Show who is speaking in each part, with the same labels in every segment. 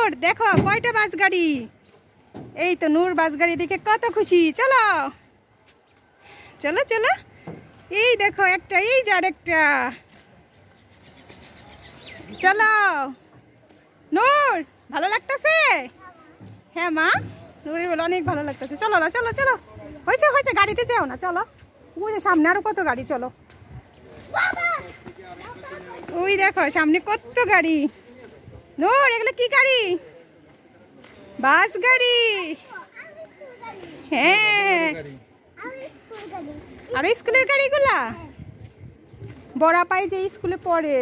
Speaker 1: নূর দেখো কয়টা বাস গাড়ি। এই তো নূর বাস গাড়ি দেখে কত খুশি। চলো চলো চলো। এই দেখো একটা, এই যে আরেকটা। চলো নূর, ভালো লাগতেছে? হ্যাঁ মা, নূর বলে অনেক ভালো লাগতেছে। চলো না, চলো চলো। হয়েছে হয়েছে, গাড়িতে যাও না, চলো। ওই যে সামনে আরো কত গাড়ি, চলো। ওই দেখো সামনে কত গাড়ি। নূর এগুলো কি গাড়ি? বাস গাড়ি। হ্যাঁ, আর স্কুলের গাড়িগুলা বড় পাই যে স্কুলে পড়ে।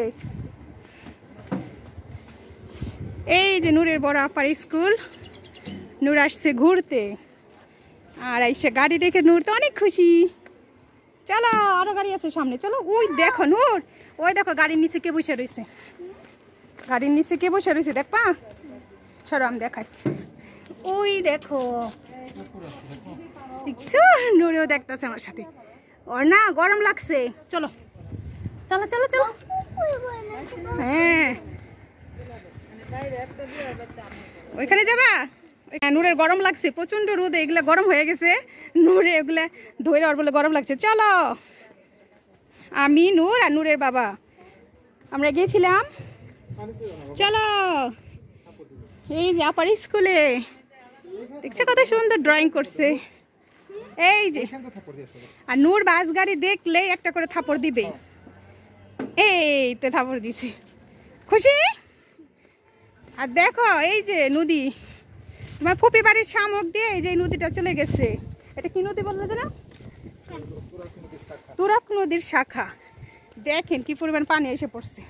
Speaker 1: এই যে নূরের বড় আপার স্কুল। নূর আসছে ঘুরতে, আর এসে গাড়ি দেখে নূর তো অনেক খুশি। চলো আরো গাড়ি আছে সামনে, চলো। ওই দেখো নূর, ওই দেখো গাড়ির নিচে কে বসে রয়েছে। গাড়ির নিচে কে বসে রয়েছে দেখবা? সরো আমি দেখাই। ওই দেখো, দেখছো? নূরেও দেখতেছে আমার সাথে। ওর না গরম লাগছে। চলো চলো চলো চলো। হ্যাঁ, ওইখানে যাবা? নূরের গরম লাগছে, প্রচন্ড রোদে এগুলা গরম হয়ে গেছে। নূরে এগুলা ধরে ওর বলে গরম লাগছে। চলো, আমি নূর আর নূরের বাবা আমরা গিয়েছিলাম। চলো, এই যে আপার স্কুলে দেখছো কত সুন্দর ড্রয়িং করছে। এই যে, আর নূর বাস গাড়ি দেখলে একটা করে থাপড় দিবে। এই তো থাপড় দিছে, খুশি। আর দেখো এই যে নদী, তোমার ফুপি বাড়ির শামুক দিয়ে এই যে নদীটা চলে গেছে। এটা কি নদী বললো যে না? তুরাক নদীর শাখা। দেখেন কি পরিমাণ পানি এসে পড়ছে।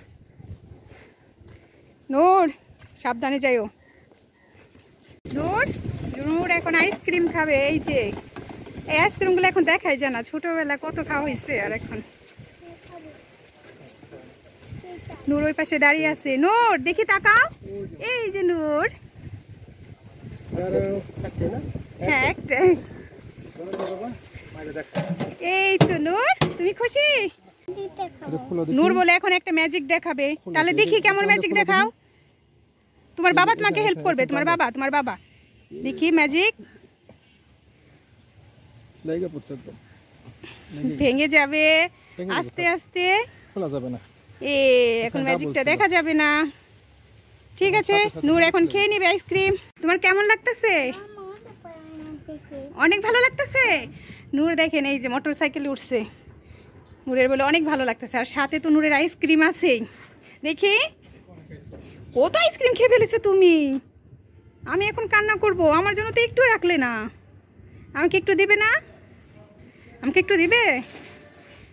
Speaker 1: নূর সাবধানে যাইও। নূর, নূর এখন আইসক্রিম খাবে। এই যে এই আইসক্রিমগুলো এখন দেখাই যায় না, ছোটবেলা কত খাওয়া হয়েছে। আর এখন নূর ওই পাশে দাঁড়িয়ে আছে। নূর দেখি তাকাও, এই যে নূর। হ্যাঁ একটা। এই তো নূর, তুমি খুশি? নূর বলে এখন একটা ম্যাজিক দেখাবে। তাহলে দেখি কেমন ম্যাজিক দেখাও। তোমার বাবা তোমাকে হেল্প করবে। তোমার বাবা দেখি ম্যাজিক। ভেঙে যাবে আস্তে আস্তে, খোলা যাবে না। এখন ম্যাজিকটা দেখা যাবে না। ঠিক আছে, নূর এখন খেয়ে নিবে আইসক্রিম। তোমার কেমন লাগতেছে? অনেক ভালো লাগতেছে। নূর দেখেন এই যে মোটর সাইকেলে উঠছে। নূরের বলে অনেক ভালো লাগতেছে, আর সাথে তো নূরের আইসক্রিম আছে। দেখি কত আইসক্রিম খেয়ে ফেলেছো তুমি। আমি এখন কান্না করব, আমার জন্য তো একটু রাখলে না। আমাকে একটু দিবে না? আমাকে একটু দিবে?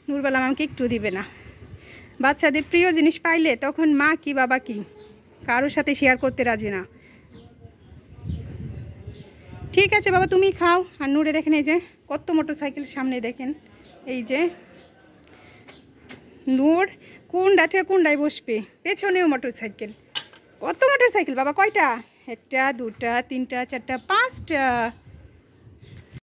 Speaker 1: নূর বললাম আমাকে একটু দিবে না। বাচ্চাদের প্রিয় জিনিস পাইলে তখন মা কি বাবা কি কারোর সাথে শেয়ার করতে রাজি না। ঠিক আছে বাবা তুমি খাও। আর নূরে দেখেন এই যে কত মোটর সাইকেল সামনে, দেখেন এই যে নূর কোনটা থেকে কোনটায় বসবে। পেছনেও মোটর সাইকেল। কত মোটর সাইকেল বাবা? কয়টা? একটা, দুটা, তিনটা, চারটা, পাঁচটা।